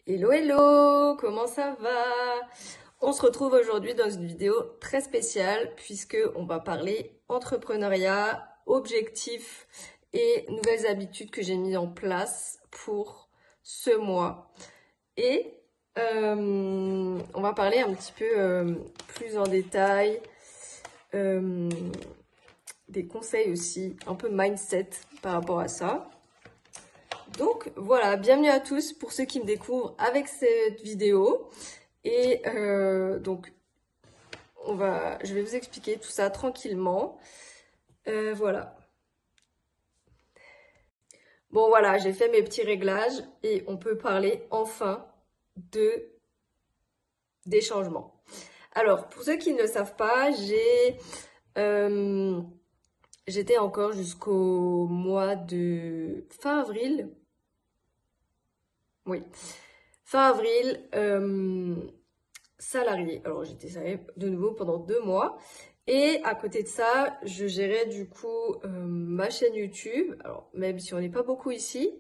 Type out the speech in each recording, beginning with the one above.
Hello hello, comment ça va? On se retrouve aujourd'hui dans une vidéo très spéciale puisque on va parler entrepreneuriat, objectifs et nouvelles habitudes que j'ai mis en place pour ce mois. Et on va parler un petit peu plus en détail, euh, des conseils aussi, un peu mindset par rapport à ça. Donc voilà, bienvenue à tous pour ceux qui me découvrent avec cette vidéo. Et donc, je vais vous expliquer tout ça tranquillement. Voilà. Bon voilà, j'ai fait mes petits réglages et on peut parler enfin des changements. Alors, pour ceux qui ne le savent pas, euh, j'étais encore jusqu'au mois de fin avril. Oui, fin avril, salarié. Alors j'étais salariée de nouveau pendant 2 mois. Et à côté de ça, je gérais du coup ma chaîne YouTube. Alors même si on n'est pas beaucoup ici,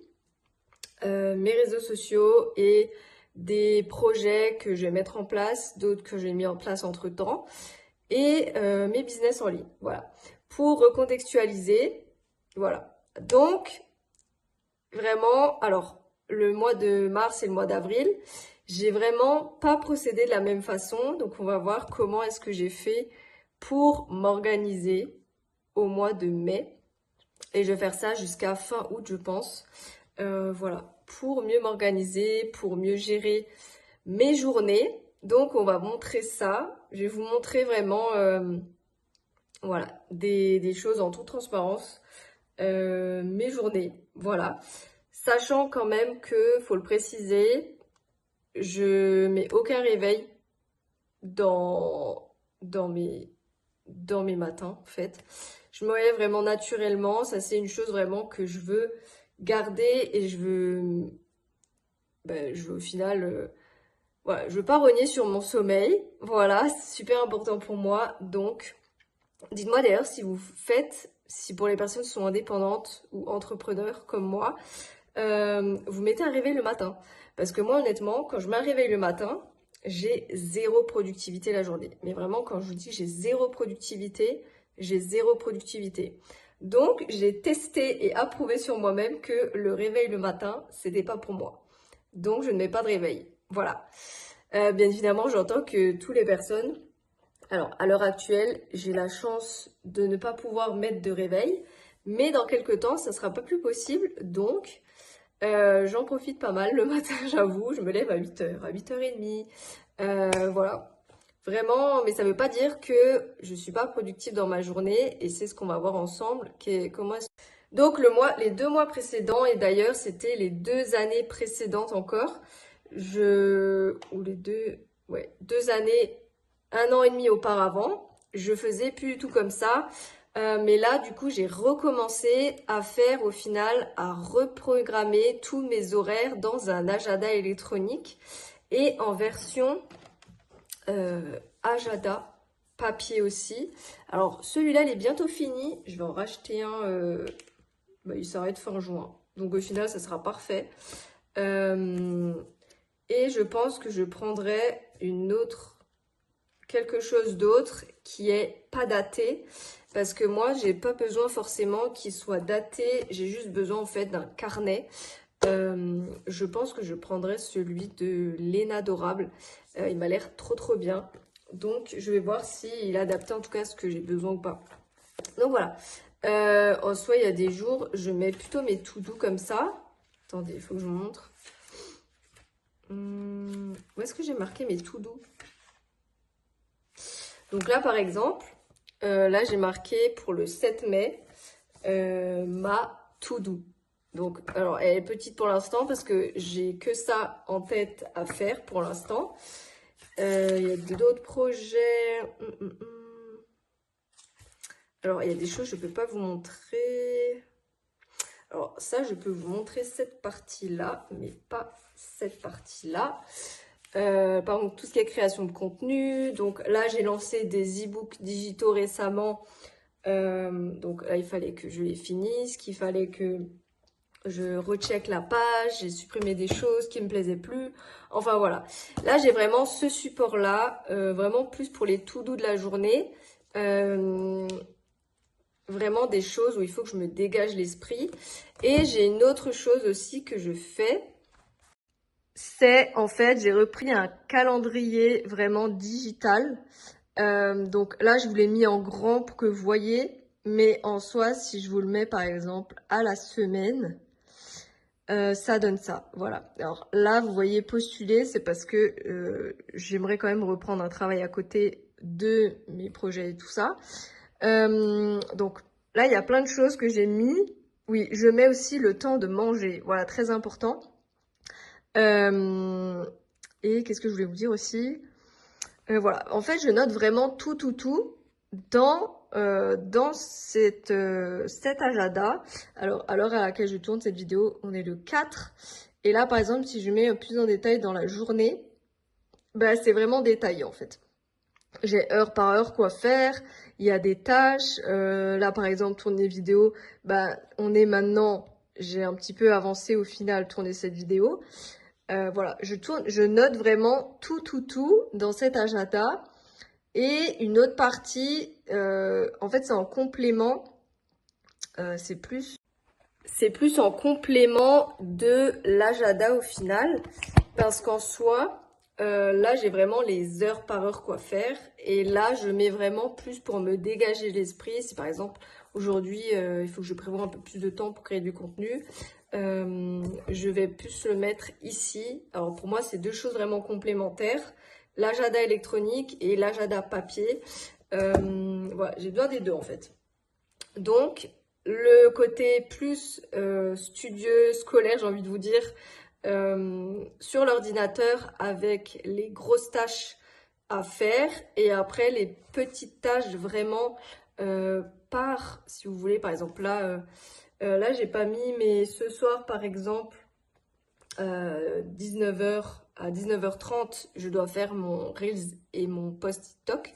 mes réseaux sociaux et des projets que je vais mettre en place, d'autres que j'ai mis en place entre-temps, et mes business en ligne. Voilà. Pour recontextualiser, voilà. Donc, vraiment, alors, le mois de mars et le mois d'avril, j'ai vraiment pas procédé de la même façon. Donc, on va voir comment est-ce que j'ai fait pour m'organiser au mois de mai. Et je vais faire ça jusqu'à fin août, je pense. Voilà, pour mieux m'organiser, pour mieux gérer mes journées. Donc, on va montrer ça. Je vais vous montrer vraiment, voilà, des choses en toute transparence. Mes journées, voilà. Sachant quand même que, faut le préciser, je mets aucun réveil dans, dans mes, dans mes matins, en fait. Je me réveille vraiment naturellement. Ça, c'est une chose vraiment que je veux garder et je veux au final, voilà, je veux pas rogner sur mon sommeil. Voilà, c'est super important pour moi. Donc, dites-moi d'ailleurs si vous faites, si pour les personnes qui sont indépendantes ou entrepreneurs comme moi, vous mettez un réveil le matin. Parce que moi, honnêtement, quand je mets un réveil le matin, j'ai zéro productivité la journée. Mais vraiment, quand je vous dis j'ai zéro productivité. Donc, j'ai testé et approuvé sur moi-même que le réveil le matin, c'était pas pour moi. Donc, je ne mets pas de réveil. Voilà. Bien évidemment, j'entends que toutes les personnes, alors à l'heure actuelle, j'ai la chance de ne pas pouvoir mettre de réveil, mais dans quelques temps, ça sera pas plus possible. Donc, j'en profite pas mal le matin, j'avoue. Je me lève à 8h, à 8h30. Voilà. Vraiment, mais ça veut pas dire que je suis pas productive dans ma journée et c'est ce qu'on va voir ensemble. Donc les 2 mois précédents et d'ailleurs c'était les 2 années précédentes encore, ou les deux, ouais, 2 années, 1 an et demi auparavant, je faisais plus du tout comme ça. Mais là, du coup, j'ai recommencé à faire au final, à reprogrammer tous mes horaires dans un agenda électronique et en version agenda papier aussi. Alors celui-là, il est bientôt fini. Je vais en racheter un. Il s'arrête fin juin. Donc au final, ça sera parfait. Et je pense que je prendrai quelque chose d'autre qui est pas daté. Parce que moi, j'ai pas besoin forcément qu'il soit daté. J'ai juste besoin en fait d'un carnet. Je pense que je prendrai celui de Léna Adorable. Il m'a l'air trop bien. Donc je vais voir s'il est adapté en tout cas à ce que j'ai besoin ou pas. Donc voilà. En soi, il y a des jours, je mets plutôt mes to-do comme ça. Attendez, il faut que je vous montre. Où est-ce que j'ai marqué mes to-do? Donc là, par exemple, là, j'ai marqué pour le 7 mai ma to-do. Donc, alors, elle est petite pour l'instant parce que j'ai que ça en tête à faire pour l'instant. Il y a d'autres projets. Alors, il y a des choses que je ne peux pas vous montrer. Alors, ça, je peux vous montrer cette partie-là, mais pas cette partie-là. Par exemple, tout ce qui est création de contenu. Donc là, j'ai lancé des e-books digitaux récemment. Donc là, il fallait que je les finisse, qu'il fallait que je recheck la page, j'ai supprimé des choses qui me plaisaient plus. Enfin voilà. Là, j'ai vraiment ce support-là, vraiment plus pour les to-do de la journée. Vraiment des choses où il faut que je me dégage l'esprit. Et j'ai une autre chose aussi que je fais. C'est en fait, j'ai repris un calendrier vraiment digital. Donc là, je vous l'ai mis en grand pour que vous voyez. Mais en soi, si je vous le mets par exemple à la semaine, ça donne ça. Voilà. Alors là, vous voyez postuler, c'est parce que j'aimerais quand même reprendre un travail à côté de mes projets et tout ça. Donc là, il y a plein de choses que j'ai mis. Oui, je mets aussi le temps de manger. Voilà, très important. Et qu'est-ce que je voulais vous dire aussi? Voilà, en fait, je note vraiment tout dans cet agenda. Alors, à l'heure à laquelle je tourne cette vidéo, on est le 4. Et là, par exemple, si je mets plus en détail dans la journée, bah, c'est vraiment détaillé en fait. J'ai heure par heure quoi faire, il y a des tâches. Là, par exemple, tourner vidéo, bah, j'ai un petit peu avancé au final, tourner cette vidéo. Voilà, je note vraiment tout dans cet agenda. Et une autre partie, en fait, c'est en complément. C'est plus en complément de l'agenda au final. Parce qu'en soi, là, j'ai vraiment les heures par heure quoi faire. Et là, je mets vraiment plus pour me dégager l'esprit. Si par exemple, aujourd'hui, il faut que je prévoie un peu plus de temps pour créer du contenu, je vais plus le mettre ici. Alors pour moi, c'est deux choses vraiment complémentaires. L'agenda électronique et l'agenda papier. Voilà, j'ai besoin des deux en fait. Donc, le côté plus studieux, scolaire, j'ai envie de vous dire, sur l'ordinateur avec les grosses tâches à faire et après les petites tâches vraiment si vous voulez, par exemple là j'ai pas mis, mais ce soir par exemple 19h à 19h30 je dois faire mon Reels et mon post TikTok.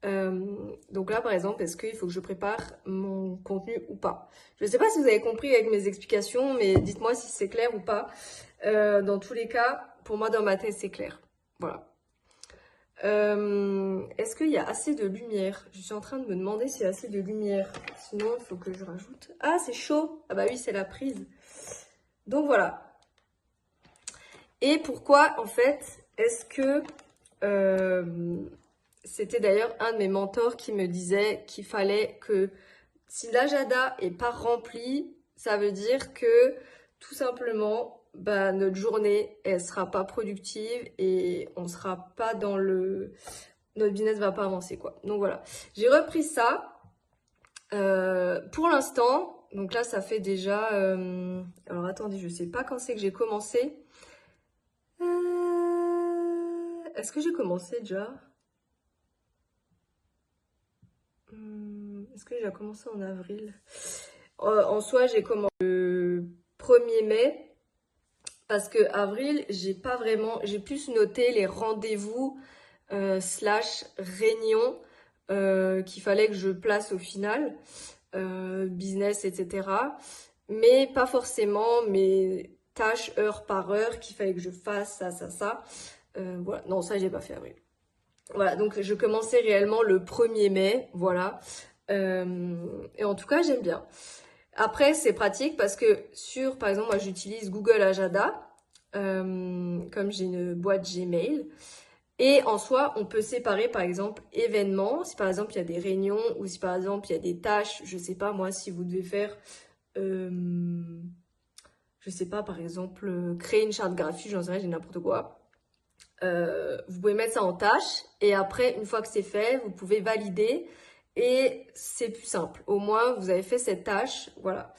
Donc là par exemple, est-ce qu'il faut que je prépare mon contenu ou pas? Je ne sais pas si vous avez compris avec mes explications, mais dites-moi si c'est clair ou pas. Dans tous les cas, pour moi dans ma tête c'est clair. Voilà. Est-ce qu'il y a assez de lumière? Je suis en train de me demander s'il y a assez de lumière. Sinon, il faut que je rajoute. Ah, c'est chaud! Ah bah oui, c'est la prise. Donc voilà. Et pourquoi, en fait, est-ce que... c'était d'ailleurs un de mes mentors qui me disait qu'il fallait que si l'agenda est pas rempli, ça veut dire que tout simplement, bah, notre journée, elle sera pas productive et on sera pas notre business va pas avancer quoi. Donc voilà, j'ai repris ça. Pour l'instant, donc là ça fait déjà... alors attendez, je sais pas quand c'est que j'ai commencé. Est-ce que j'ai commencé déjà? Est-ce que j'ai commencé en avril? En soi, j'ai commencé le 1er mai. Parce que avril, j'ai plus noté les rendez-vous slash réunions qu'il fallait que je place au final, business, etc. Mais pas forcément mes tâches heure par heure qu'il fallait que je fasse ça. Voilà, non, ça j'ai pas fait avril. Voilà, donc je commençais réellement le 1er mai, voilà. Et en tout cas, j'aime bien. Après, c'est pratique parce que par exemple, moi j'utilise Google Agenda, comme j'ai une boîte Gmail. Et en soi, on peut séparer par exemple événements, si par exemple il y a des réunions ou si par exemple il y a des tâches, je sais pas moi, si vous devez faire, je sais pas, par exemple, créer une charte graphique, j'en sais rien, j'ai n'importe quoi. Vous pouvez mettre ça en tâche et après, une fois que c'est fait, vous pouvez valider et c'est plus simple. Au moins, vous avez fait cette tâche, voilà.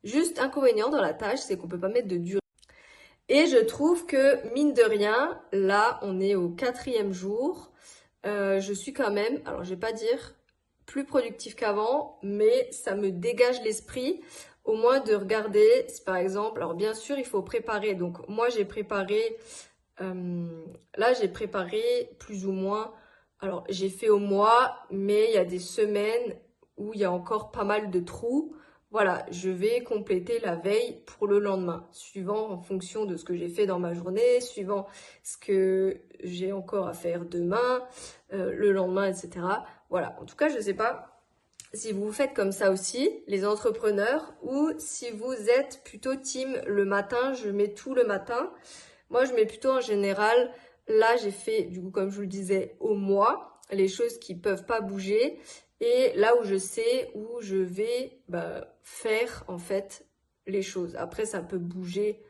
Juste inconvénient dans la tâche, c'est qu'on peut pas mettre de durée. Et je trouve que, mine de rien, là, on est au 4e jour. Je suis quand même, alors je vais pas dire plus productive qu'avant, mais ça me dégage l'esprit. Au moins de regarder, par exemple, alors bien sûr, il faut préparer. Donc moi, j'ai préparé, là, j'ai préparé plus ou moins, alors j'ai fait au mois, mais il y a des semaines où il y a encore pas mal de trous. voilà, je vais compléter la veille pour le lendemain, suivant en fonction de ce que j'ai fait dans ma journée, suivant ce que j'ai encore à faire demain, le lendemain, etc. Voilà, en tout cas, je ne sais pas si vous faites comme ça aussi, les entrepreneurs, ou si vous êtes plutôt team le matin, je mets tout le matin. Moi, je mets plutôt en général, là, j'ai fait, du coup, comme je vous le disais, au mois, les choses qui peuvent pas bouger. Et là où je sais où je vais faire, en fait, les choses. Après, ça peut bouger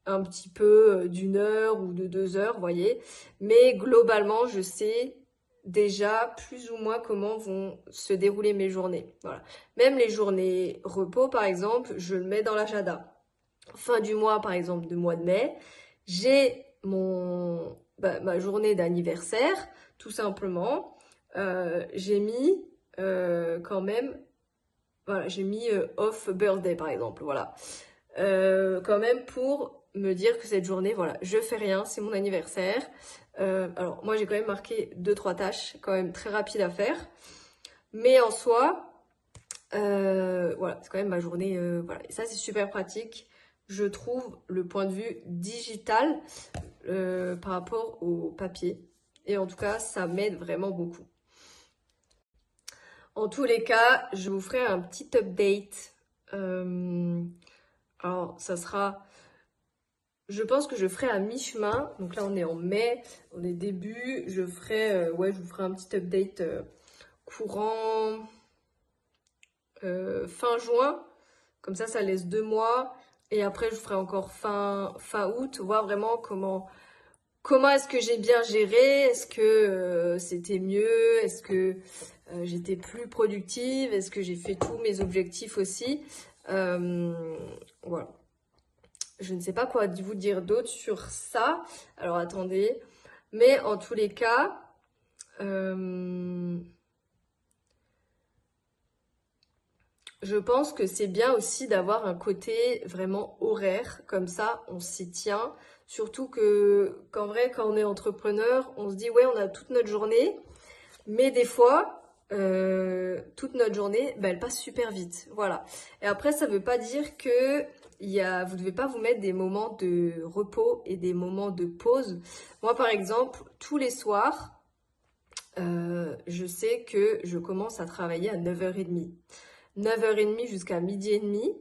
un petit peu d'une heure ou de 2 heures, vous voyez. Mais globalement, je sais déjà plus ou moins comment vont se dérouler mes journées. Voilà. Même les journées repos, par exemple, je le mets dans l'agenda. Fin du mois, par exemple, du mois de mai, j'ai ma journée d'anniversaire, tout simplement. J'ai mis quand même, voilà, j'ai mis off birthday, par exemple, voilà. Quand même pour me dire que cette journée, voilà, je fais rien, c'est mon anniversaire. Alors, moi, j'ai quand même marqué 2-3 tâches, quand même très rapides à faire. Mais en soi, voilà, c'est quand même ma journée, voilà. Et ça, c'est super pratique. Je trouve le point de vue digital par rapport au papier. Et en tout cas, ça m'aide vraiment beaucoup. En tous les cas, je vous ferai un petit update. Alors, ça sera... Je pense que je ferai à mi-chemin. Donc là, on est en mai, on est début. Je ferai, ouais, je vous ferai un petit update courant fin juin. Comme ça laisse 2 mois. Et après, je ferai encore fin août, voir vraiment comment est-ce que j'ai bien géré. Est-ce que c'était mieux? Est-ce que j'étais plus productive? Est-ce que j'ai fait tous mes objectifs aussi? Voilà. Je ne sais pas quoi vous dire d'autre sur ça. Alors, attendez. Mais en tous les cas... je pense que c'est bien aussi d'avoir un côté vraiment horaire, comme ça on s'y tient. Surtout qu'en vrai, quand on est entrepreneur, on se dit ouais, on a toute notre journée, mais des fois, toute notre journée, elle passe super vite. Voilà. Et après, ça veut pas dire que vous devez pas vous mettre des moments de repos et des moments de pause. Moi, par exemple, tous les soirs, je sais que je commence à travailler à 9h30. 9h30 jusqu'à midi et demi.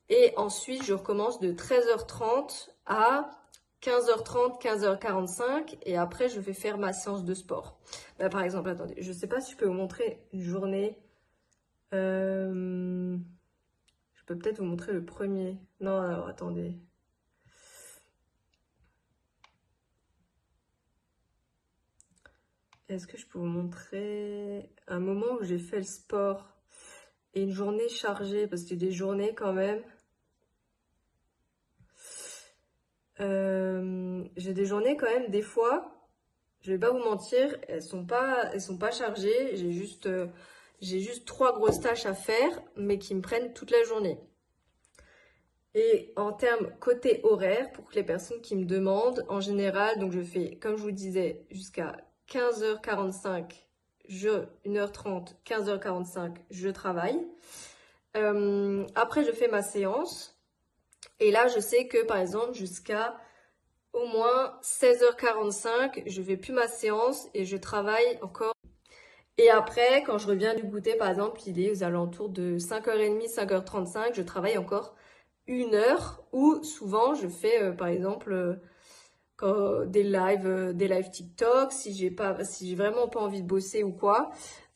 Et ensuite, je recommence de 13h30 à 15h30, 15h45. Et après, je vais faire ma séance de sport. Par exemple, attendez, je ne sais pas si je peux vous montrer une journée. Je peux peut-être vous montrer le premier. Non, alors attendez. Est-ce que je peux vous montrer un moment où j'ai fait le sport et une journée chargée? Parce que des journées quand même. J'ai des journées quand même, des fois, je vais pas vous mentir, elles sont pas chargées. J'ai juste 3 grosses tâches à faire, mais qui me prennent toute la journée. Et en termes côté horaire, pour les personnes qui me demandent, en général, donc je fais, comme je vous disais, jusqu'à 15h45, 1h30, 15h45, je travaille. Après, je fais ma séance. Et là, je sais que, par exemple, jusqu'à au moins 16h45, je fais plus ma séance et je travaille encore. Et après, quand je reviens du goûter, par exemple, il est aux alentours de 5h30, 5h35, je travaille encore 1 heure où souvent je fais, par exemple, des lives TikTok, si j'ai vraiment pas envie de bosser ou quoi.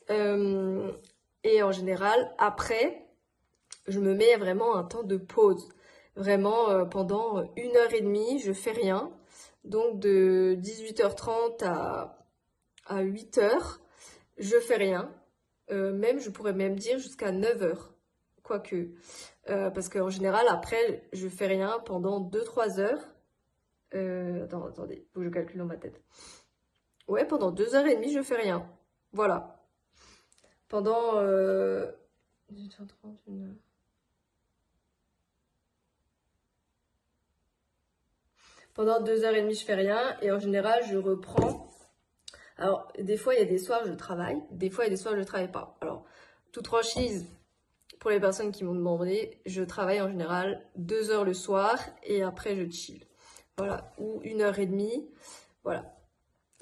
Et en général, après, je me mets vraiment un temps de pause. Vraiment, pendant 1h30, je fais rien. Donc de 18h30 à 8h, je fais rien. Même, je pourrais même dire jusqu'à 9h. Quoique. Parce qu'en général, après, je fais rien pendant 2-3 heures. Attendez, faut que je calcule dans ma tête. Ouais, pendant 2h30, je fais rien. Voilà. Pendant 18h30, 1h. Pendant 2h30, je fais rien. Et en général, je reprends. Alors, des fois, il y a des soirs, je travaille. Des fois, il y a des soirs, je travaille pas. Alors, toute franchise, pour les personnes qui m'ont demandé, je travaille en général 2 heures le soir et après je chill. Voilà, ou 1 heure et demie. Voilà.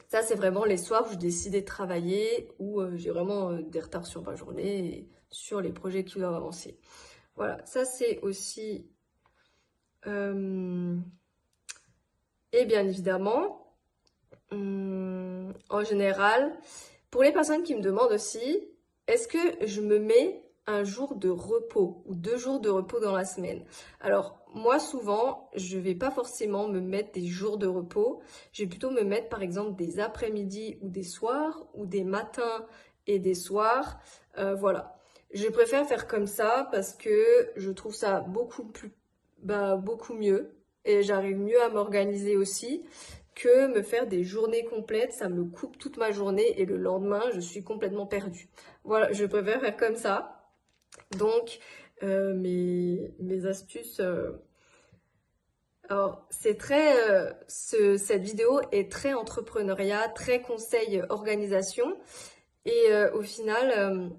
Ça, c'est vraiment les soirs où je décidais de travailler, où j'ai vraiment des retards sur ma journée et sur les projets qui doivent avancer. Voilà, ça c'est aussi... Et bien évidemment, en général, pour les personnes qui me demandent aussi, est-ce que je me mets un jour de repos ou 2 jours de repos dans la semaine? Alors, moi, souvent, je vais pas forcément me mettre des jours de repos. Je vais plutôt me mettre, par exemple, des après-midi ou des soirs, ou des matins et des soirs. Voilà. Je préfère faire comme ça parce que je trouve ça beaucoup mieux. Et j'arrive mieux à m'organiser aussi que me faire des journées complètes. Ça me coupe toute ma journée et le lendemain, je suis complètement perdue. Voilà, je préfère faire comme ça. Donc, mes astuces... Alors, c'est très... cette vidéo est très entrepreneuriat, très conseil organisation. Et au final...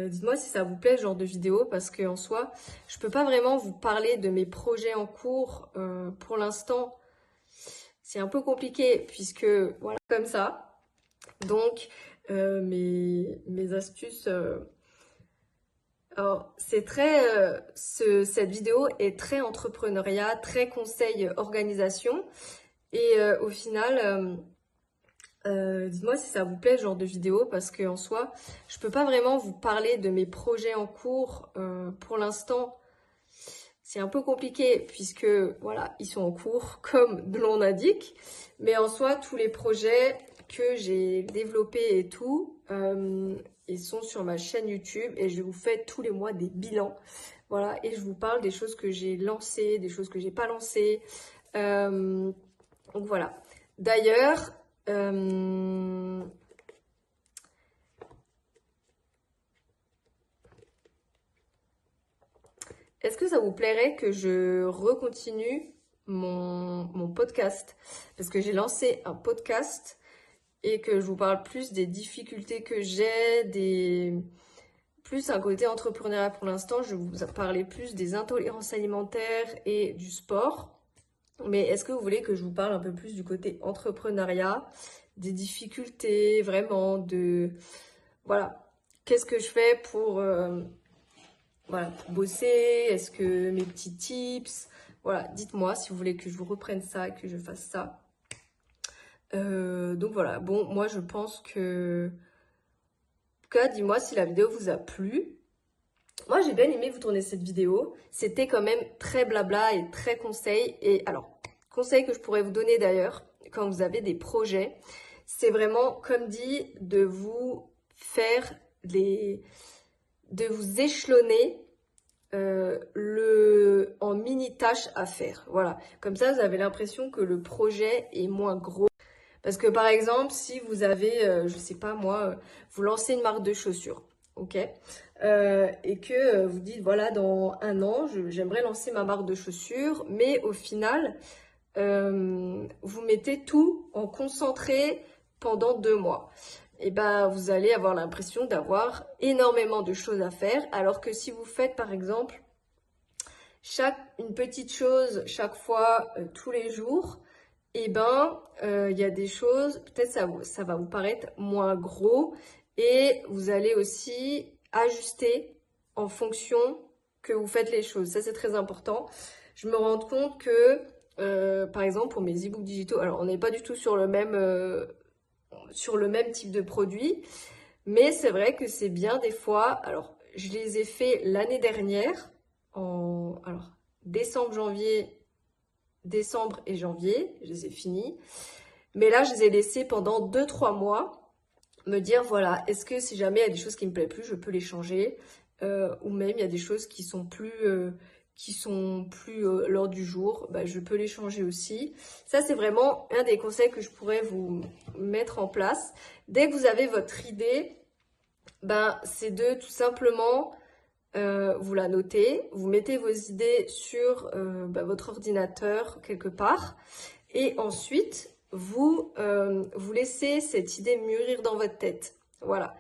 dites-moi si ça vous plaît ce genre de vidéo parce qu'en soi, je peux pas vraiment vous parler de mes projets en cours pour l'instant. C'est un peu compliqué puisque voilà comme ça. Donc mes astuces. Alors c'est très cette vidéo est très entrepreneuriat, très conseil organisation et au final. Dites-moi si ça vous plaît ce genre de vidéo parce qu'en soi, je peux pas vraiment vous parler de mes projets en cours pour l'instant. C'est un peu compliqué puisque voilà, ils sont en cours comme l'on indique. Mais en soi, tous les projets que j'ai développés et tout, ils sont sur ma chaîne YouTube et je vous fais tous les mois des bilans. Voilà, et je vous parle des choses que j'ai lancées, des choses que j'ai pas lancées. Donc voilà. D'ailleurs, est-ce que ça vous plairait que je recontinue mon podcast? Parce que j'ai lancé un podcast et que je vous parle plus des difficultés que j'ai, plus un côté entrepreneurial pour l'instant. Je vais vous parler plus des intolérances alimentaires et du sport. Mais est-ce que vous voulez que je vous parle un peu plus du côté entrepreneuriat, des difficultés, vraiment, voilà, qu'est-ce que je fais pour bosser? Est-ce que mes petits tips? Voilà, dites-moi si vous voulez que je vous reprenne ça et que je fasse ça. Donc voilà, bon, moi je pense que... En tout cas, dis-moi si la vidéo vous a plu. Moi, j'ai bien aimé vous tourner cette vidéo. C'était quand même très blabla et très conseil. Et alors, conseil que je pourrais vous donner d'ailleurs, quand vous avez des projets, c'est vraiment, comme dit, de vous échelonner en mini tâches à faire. Voilà. Comme ça, vous avez l'impression que le projet est moins gros. Parce que par exemple, si vous avez, je sais pas moi, vous lancez une marque de chaussures, ok, et que vous dites, voilà, dans 1 an, j'aimerais lancer ma marque de chaussures, mais au final, vous mettez tout en concentré pendant 2 mois. Et ben, vous allez avoir l'impression d'avoir énormément de choses à faire, alors que si vous faites, par exemple, une petite chose chaque fois, tous les jours, et ben, il y a des choses, peut-être ça va vous paraître moins gros et vous allez aussi ajuster en fonction que vous faites les choses. Ça, c'est très important. Je me rends compte que, par exemple, pour mes e-books digitaux, alors on n'est pas du tout sur le même type de produit, mais c'est vrai que c'est bien des fois. Alors, je les ai fait l'année dernière, alors, décembre et janvier, je les ai finis. Mais là, je les ai laissés pendant 2-3 mois, me dire, voilà, est-ce que si jamais il y a des choses qui me plaisent plus, je peux les changer, ou même il y a des choses qui sont plus l'ordre du jour, bah, je peux les changer aussi. Ça, c'est vraiment un des conseils que je pourrais vous mettre en place. Dès que vous avez votre idée, ben, c'est de tout simplement... vous la notez, vous mettez vos idées sur votre ordinateur quelque part et ensuite vous laissez cette idée mûrir dans votre tête. Voilà.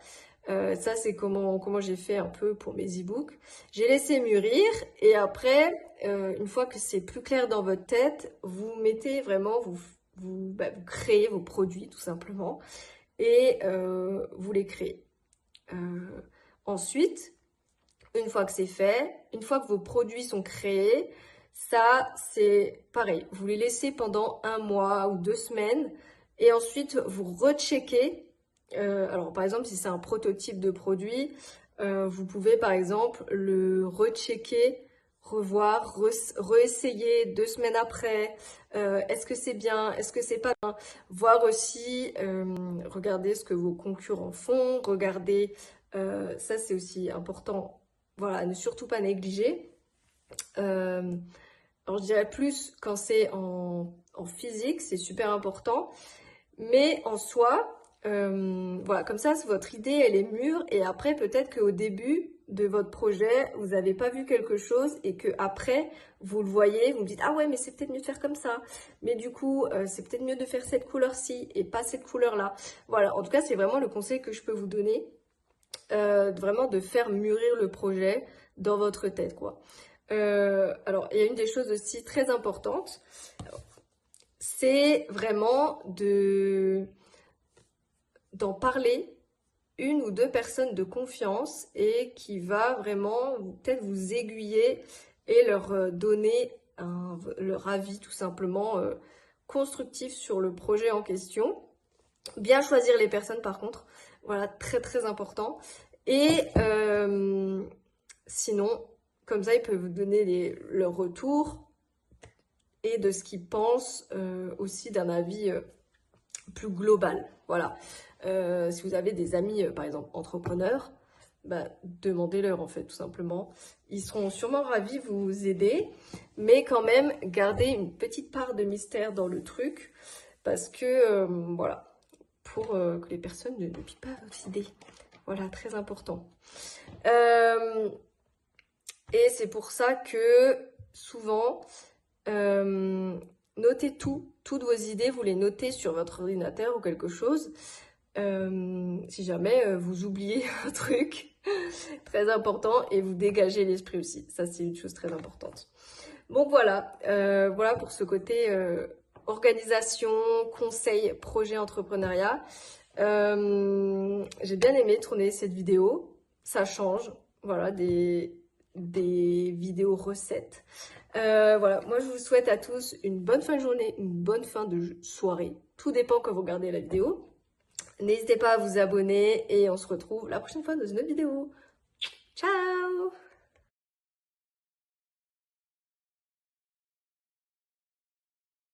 Ça, c'est comment j'ai fait un peu pour mes e-books. J'ai laissé mûrir et après, une fois que c'est plus clair dans votre tête, vous mettez vraiment, vous créez vos produits tout simplement et vous les créez. Ensuite, une fois que c'est fait, une fois que vos produits sont créés, ça c'est pareil, vous les laissez pendant 1 mois ou 2 semaines et ensuite vous recheckez. Alors par exemple, si c'est un prototype de produit, vous pouvez par exemple le rechecker, revoir, réessayer 2 semaines après. Est-ce que c'est bien? Est-ce que c'est pas bien? Voir aussi, regarder ce que vos concurrents font, regarder, ça c'est aussi important, voilà, ne surtout pas négliger. Alors je dirais plus quand c'est en physique, c'est super important, mais en soi, voilà, comme ça, votre idée, elle est mûre et après, peut-être qu'au début de votre projet, vous n'avez pas vu quelque chose et que après, vous le voyez, vous me dites, ah ouais, mais c'est peut-être mieux de faire comme ça. Mais du coup, c'est peut-être mieux de faire cette couleur-ci et pas cette couleur-là. Voilà, en tout cas, c'est vraiment le conseil que je peux vous donner, vraiment de faire mûrir le projet dans votre tête, quoi. Alors, il y a une des choses aussi très importantes, c'est vraiment d'en parler une ou deux personnes de confiance et qui va vraiment peut-être vous aiguiller et leur donner leur avis tout simplement constructif sur le projet en question. Bien choisir les personnes par contre, voilà, très très important. Et sinon, comme ça, ils peuvent vous donner leur retour et de ce qu'ils pensent aussi d'un avis plus global. Voilà. Si vous avez des amis, par exemple, entrepreneurs, bah, demandez-leur en fait, tout simplement. Ils seront sûrement ravis de vous aider, mais quand même, gardez une petite part de mystère dans le truc, parce que, voilà, pour que les personnes ne piquent pas votre idée. Voilà, très important. Et c'est pour ça que, souvent, notez toutes vos idées, vous les notez sur votre ordinateur ou quelque chose. Si jamais vous oubliez un truc très important et vous dégagez l'esprit aussi. Ça, c'est une chose très importante. Bon, voilà. Voilà pour ce côté organisation, conseil, projet, entrepreneuriat. J'ai bien aimé tourner cette vidéo. Ça change. Voilà, des vidéos recettes. Voilà, moi je vous souhaite à tous une bonne fin de journée, une bonne fin de soirée. Tout dépend quand vous regardez la vidéo. N'hésitez pas à vous abonner et on se retrouve la prochaine fois dans une autre vidéo. Ciao!